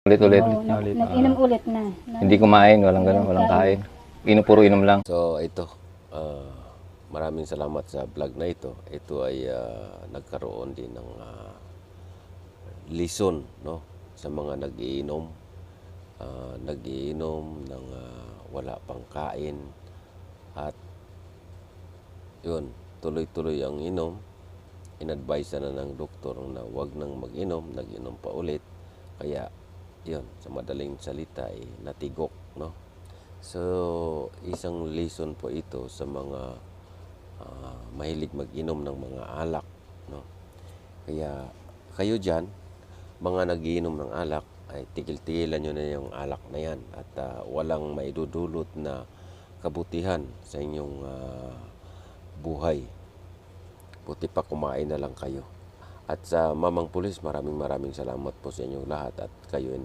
Ulit-ulit. Oo, nag-inom ulit na. Hindi kumain, walang ganun, walang kain. Puro inom lang. So ito, maraming salamat sa vlog na ito. Ito ay nagkaroon din ng lesson, no, sa mga nagiinom ng wala pang kain, at yun, tuloy-tuloy ang inom. In-advise na ng doktor na wag nang mag-inom, nag-inom pa ulit. Kaya yun, sa madaling salita ay natigok, no. So isang lesson po ito sa mga mahilig mag-inom ng mga alak, no. Kaya kayo dyan, mga nagiinom ng alak, ay tigil-tigilan nyo na yung alak na yan, at walang maidudulot na kabutihan sa inyong buhay. Buti pa kumain na lang kayo. At sa Mamang Pulis, maraming salamat po sa inyong lahat, at kayo ay